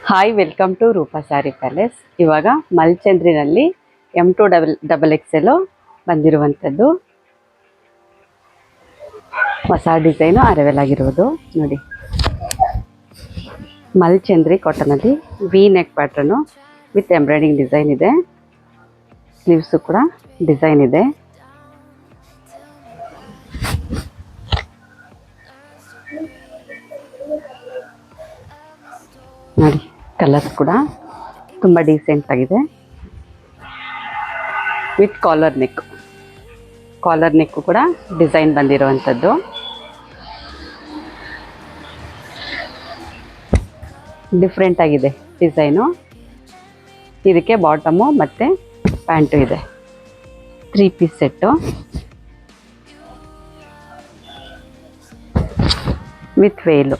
Hi, welcome to Roopa sari palace. ಇವಾಗ ಮಲ್ಚಂದ್ರಿನಲ್ಲಿ M2XXL ಬಂದಿರುವಂಥದ್ದು ಹೊಸ ಡಿಸೈನು ಅರೈವಲ್ ಆಗಿರುವುದು ನೋಡಿ. ಮಲ್ಚಂದ್ರಿ ಕಾಟನಲ್ಲಿ V neck pattern with embroidering design ಇದೆ. ಸ್ಲೀವ್ಸು ಕೂಡ ಡಿಸೈನ್ ಇದೆ. ನೋಡಿ, ಕಲರ್ಸ್ ಕೂಡ ತುಂಬ ಡೀಸೆಂಟ್ ಆಗಿದೆ. ವಿತ್ ಕಾಲರ್ ನೆಕ್ಕು ಕೂಡ ಡಿಸೈನ್ ಬಂದಿರುವಂಥದ್ದು. ಡಿಫ್ರೆಂಟ್ ಆಗಿದೆ ಡಿಸೈನು. ಇದಕ್ಕೆ ಬಾಟಮು ಮತ್ತು ಪ್ಯಾಂಟು ಇದೆ. 3 piece set with veil.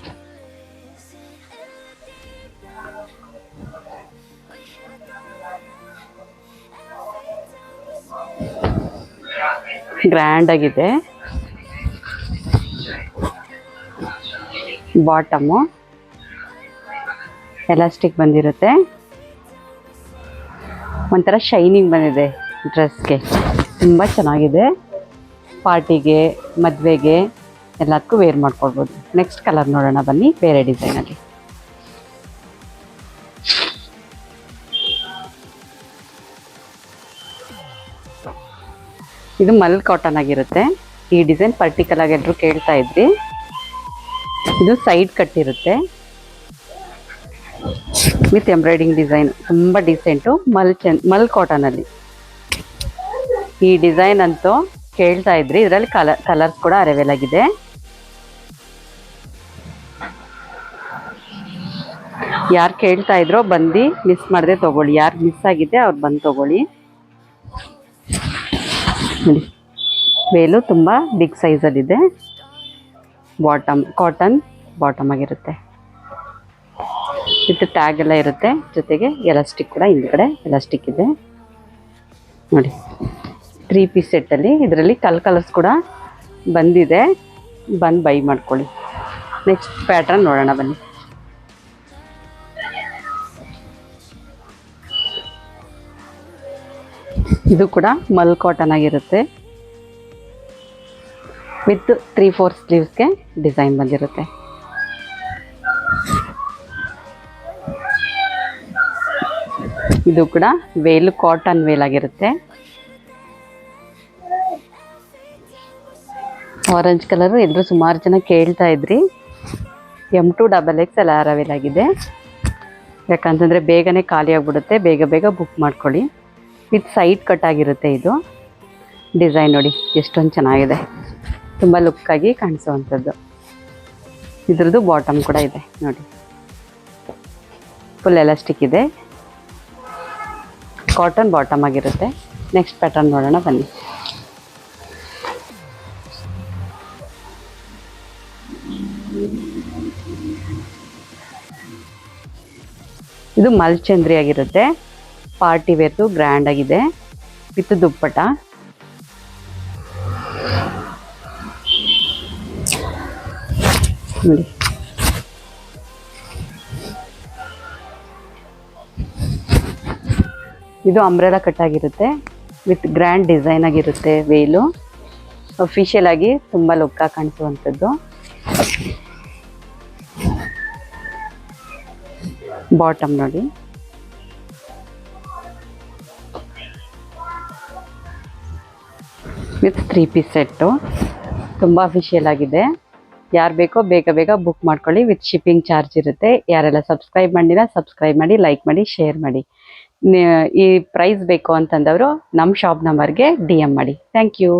Grand ಆಗಿದೆ. ಬಾಟಮು ಎಲಾಸ್ಟಿಕ್ ಬಂದಿರುತ್ತೆ. ಒಂಥರ ಶೈನಿಂಗ್ ಬಂದಿದೆ ಡ್ರೆಸ್ಗೆ. ತುಂಬ ಚೆನ್ನಾಗಿದೆ. ಪಾರ್ಟಿಗೆ, ಮದುವೆಗೆ ಎಲ್ಲದಕ್ಕೂ ವೇರ್ ಮಾಡ್ಕೊಳ್ಬೋದು. ನೆಕ್ಸ್ಟ್ ಕಲರ್ ನೋಡೋಣ ಬನ್ನಿ, ಬೇರೆ ಡಿಸೈನಲ್ಲಿ. ಇದು ಮಲ್ ಕಾಟನ್ ಆಗಿರುತ್ತೆ. ಈ ಡಿಸೈನ್ ಪರ್ಟಿಕಲ್ ಆಗಿ ಎಲ್ಲರೂ ಕೇಳ್ತಾ ಇದ್ರಿ. ಇದು ಸೈಡ್ ಕಟ್ ಇರುತ್ತೆ ವಿತ್ ಎಂಬ್ರಾಯ್ಡಿಂಗ್ ಡಿಸೈನ್. ತುಂಬ ಡೀಸೆಂಟು. ಮಲ್ ಕಾಟನಲ್ಲಿ ಈ ಡಿಸೈನ್ ಅಂತೂ ಕೇಳ್ತಾ ಇದ್ರಿ. ಇದರಲ್ಲಿ ಕಲರ್ಸ್ ಕೂಡ ಅರೈವಲ್ ಆಗಿದೆ. ಯಾರು ಕೇಳ್ತಾ ಇದ್ರೋ ಬಂದು ಮಿಸ್ ಮಾಡದೆ ತೊಗೊಳ್ಳಿ. ಯಾರು ಮಿಸ್ ಆಗಿದೆ ಅವ್ರು ಬಂದು ತೊಗೊಳ್ಳಿ. ನೋಡಿ, ವೇಲು ತುಂಬ ಬಿಗ್ ಸೈಜಲ್ಲಿದೆ. ಬಾಟಮ್ ಕಾಟನ್ ಬಾಟಮ್ ಆಗಿರುತ್ತೆ. ವಿತ್ ಟ್ಯಾಗ್ ಎಲ್ಲ ಇರುತ್ತೆ. ಜೊತೆಗೆ ಎಲಾಸ್ಟಿಕ್ ಕೂಡ ಹಿಂದ್ಗಡೆ ಎಲಾಸ್ಟಿಕ್ ಇದೆ. ನೋಡಿ, 3 ಪೀಸ್ ಸೆಟ್ಟಲ್ಲಿ ಇದರಲ್ಲಿ ಕಲರ್ಸ್ ಕೂಡ ಬಂದಿದೆ. ಬಂದು ಬೈ ಮಾಡ್ಕೊಳ್ಳಿ. ನೆಕ್ಸ್ಟ್ ಪ್ಯಾಟ್ರನ್ ನೋಡೋಣ ಬನ್ನಿ. ಇದು ಕೂಡ ಮಲ್ ಕಾಟನ್ ಆಗಿರುತ್ತೆ. ವಿತ್ 3/4 ಸ್ಲೀವ್ಸ್ಗೆ ಡಿಸೈನ್ ಬಂದಿರುತ್ತೆ. ಇದು ಕೂಡ ವೇಲು ಕಾಟನ್ ವೇಲ್ ಆಗಿರುತ್ತೆ. ಆರೆಂಜ್ ಕಲರು ಎಲ್ಲರೂ ಸುಮಾರು ಜನ ಕೇಳ್ತಾ ಇದ್ರಿ. M2XXL ಅರೈವಲ್ ಆಗಿದೆ. ಯಾಕಂತಂದರೆ ಬೇಗನೆ ಖಾಲಿ ಆಗಿಬಿಡುತ್ತೆ. ಬೇಗ ಬುಕ್ ಮಾಡ್ಕೊಳ್ಳಿ. ವಿತ್ ಸೈಡ್ ಕಟ್ ಆಗಿರುತ್ತೆ. ಇದು ಡಿಸೈನ್ ನೋಡಿ ಎಷ್ಟೊಂದು ಚೆನ್ನಾಗಿದೆ. ತುಂಬ ಲುಕ್ಕಾಗಿ ಕಾಣಿಸುವಂಥದ್ದು. ಇದ್ರದ್ದು ಬಾಟಮ್ ಕೂಡ ಇದೆ ನೋಡಿ. ಫುಲ್ ಎಲಾಸ್ಟಿಕ್ ಇದೆ. ಕಾಟನ್ ಬಾಟಮ್ ಆಗಿರುತ್ತೆ. ನೆಕ್ಸ್ಟ್ ಪ್ಯಾಟರ್ನ್ ನೋಡೋಣ ಬನ್ನಿ. ಇದು ಮಲ್ಚಂದ್ರಿ ಆಗಿರುತ್ತೆ. ಪಾರ್ಟಿ ವೇರ್ದು ಗ್ರ್ಯಾಂಡ್ ಆಗಿದೆ. ವಿತ್ ದುಪ್ಪಟ. ನೋಡಿ, ಇದು ಅಂಬ್ರೆಲಾ ಕಟ್ ಆಗಿರುತ್ತೆ. ವಿತ್ ಗ್ರ್ಯಾಂಡ್ ಡಿಸೈನ್ ಆಗಿರುತ್ತೆ. ವೇಲು ಅಫಿಷಿಯಲ್ ಆಗಿ ತುಂಬ ಲುಕ್ಕಾಗಿ ಕಾಣಿಸುವಂಥದ್ದು. ಬಾಟಮ್ ನೋಡಿ, ವಿತ್ 3 ಪೀಸ್ ಸೆಟ್ಟು. ತುಂಬ ಅಫಿಷಿಯಲ್ ಆಗಿದೆ. ಯಾರು ಬೇಕೋ ಬೇಗ ಬುಕ್ ಮಾಡ್ಕೊಳ್ಳಿ. ವಿತ್ ಶಿಪ್ಪಿಂಗ್ ಚಾರ್ಜ್ ಇರುತ್ತೆ. ಯಾರೆಲ್ಲ ಸಬ್ಸ್ಕ್ರೈಬ್ ಸಬ್ಸ್ಕ್ರೈಬ್ ಮಾಡಿ, ಲೈಕ್ ಮಾಡಿ, ಶೇರ್ ಮಾಡಿ. ಈ ಪ್ರೈಸ್ ಬೇಕು ಅಂತಂದವರು ನಮ್ಮ ಶಾಪ್ ನಂಬರ್ಗೆ DM ಮಾಡಿ. Thank you.